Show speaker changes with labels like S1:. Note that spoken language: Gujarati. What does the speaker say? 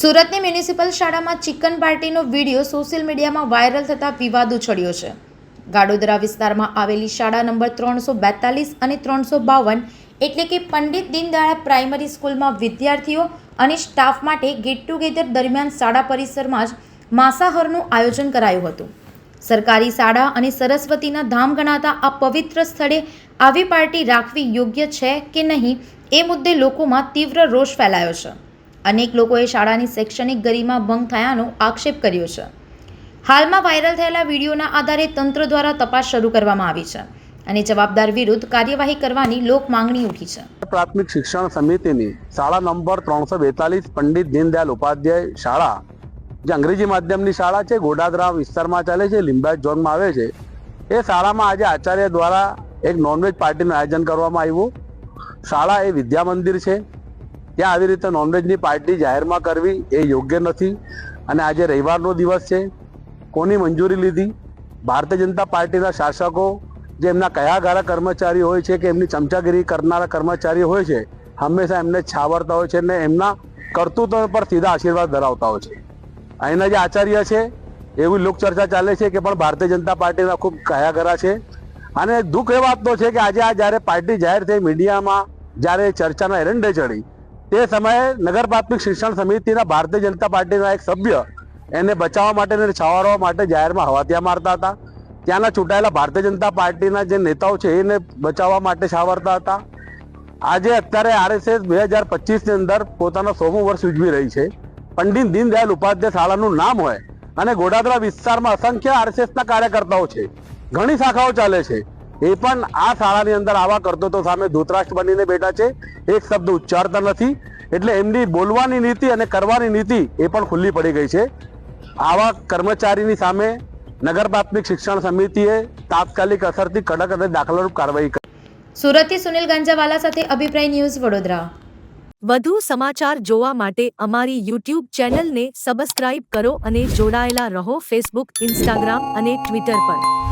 S1: સુરતની મ્યુનિસિપલ શાળામાં ચિકન પાર્ટીનો વિડીયો સોશિયલ મીડિયામાં વાયરલ થતાં વિવાદ ઉછળ્યો છે. ગાડોદરા વિસ્તારમાં આવેલી શાળા નંબર 342 અને 352 એટલે કે પંડિત દીનદયાળ પ્રાઇમરી સ્કૂલમાં વિદ્યાર્થીઓ અને સ્ટાફ માટે ગેટ ટુગેધર દરમિયાન શાળા પરિસરમાં જ માંસાહારનું આયોજન કરાયું હતું. સરકારી શાળા અને સરસ્વતીના ધામ ગણાતા આ પવિત્ર સ્થળે આવી પાર્ટી રાખવી યોગ્ય છે કે નહીં એ મુદ્દે લોકોમાં તીવ્ર રોષ ફેલાયો છે. અનેક લોકોએ શાળાની શૈક્ષણિક ગરિમા ભંગ થયાનો આક્ષેપ કર્યો છે. હાલમાં વાયરલ થયેલા વિડીયોના આધારે તંત્ર દ્વારા તપાસ શરૂ કરવામાં આવી છે અને જવાબદાર વિરુદ્ધ કાર્યવાહી કરવાની લોક માંગણી ઉઠી છે.
S2: પ્રાથમિક શિક્ષણ સમિતિની શાળા નંબર 342 પંડિત દીનદયાળ ઉપાધ્યાય શાળા, જે અંગ્રેજી માધ્યમની શાળા છે, ગોડાદરા વિસ્તારમાં ચાલે છે, લિંબાયત ઝોનમાં આવે છે. એ શાળામાં આજે આચાર્ય દ્વારા એક નોનવેજ પાર્ટીનું આયોજન કરવામાં આવ્યું. શાળા એ વિદ્યા મંદિર છે, ત્યાં આવી રીતે નોનવેજની પાર્ટી જાહેરમાં કરવી એ યોગ્ય નથી. અને આજે રવિવારનો દિવસ છે. કોની મંજૂરી લીધી? ભારતીય જનતા પાર્ટીના શાસકો જે એમના કયાગારા કર્મચારીઓ હોય છે કે એમની ચમચાગીરી કરનારા કર્મચારીઓ હોય છે, હંમેશા એમને છાવરતા હોય છે અને એમના કરતૂતો પર સીધા આશીર્વાદ ધરાવતા હોય છે. અહીંના જે આચાર્ય છે એવી લોકચર્ચા ચાલે છે કે પણ ભારતીય જનતા પાર્ટીના ખૂબ કયાગારા છે. અને દુઃખ એ વાતનો છે કે આજે આ જ્યારે પાર્ટી જાહેર થઈ, મીડિયામાં જ્યારે ચર્ચાના એરંડે ચડી, તે સમયે નગર પ્રાથમિક શિક્ષણ સમિતિના ભારતીય જનતા પાર્ટીના એક સભ્ય એને બચાવવા માટે અને છાવરવા માટે જાહેરમાં હવાતિયા મારતા હતા. ત્યાંના ચૂંટાયેલા ભારતીય જનતા પાર્ટીના જે નેતાઓ છે એને બચાવવા માટે છાવરતા હતા. આજે અત્યારે આરએસએસ 2025ની અંદર પોતાનું 100મું વર્ષ ઉજવી રહી છે. પંડિત દીનદયાળ ઉપાધ્યાય શાળાનું નામ હોય અને ગોડાદરા વિસ્તારમાં અસંખ્ય આરએસએસના કાર્યકર્તાઓ છે, ઘણી શાખાઓ ચાલે છે. એ પણ આ શાળાની અંદર આવા કરતૂતો સામે ધૂતરાષ્ટ્ર બનીને બેઠા છે. એક શબ્દ ઉચ્ચારતા નથી. એટલે એમની બોલવાની નીતિ અને કરવાની નીતિ એ પણ ખુલ્લી પડી ગઈ છે. આવા કર્મચારીની સામે નગર પ્રાથમિક શિક્ષણ સમિતિએ તાત્કાલિક અસરથી કડક અને દાખલારૂપ કાર્યવાહી કરી.
S1: સુરતથી સુનિલ ગાંજાવાલા સાથે અભિપ્રાય ન્યૂઝ વડોદરા.
S3: વધુ સમાચાર જોવા માટે અમારી YouTube ચેનલને સબસ્ક્રાઇબ કરો અને જોડાયેલા રહો ફેસબુક, ઇન્સ્ટાગ્રામ અને ટ્વિટર પર.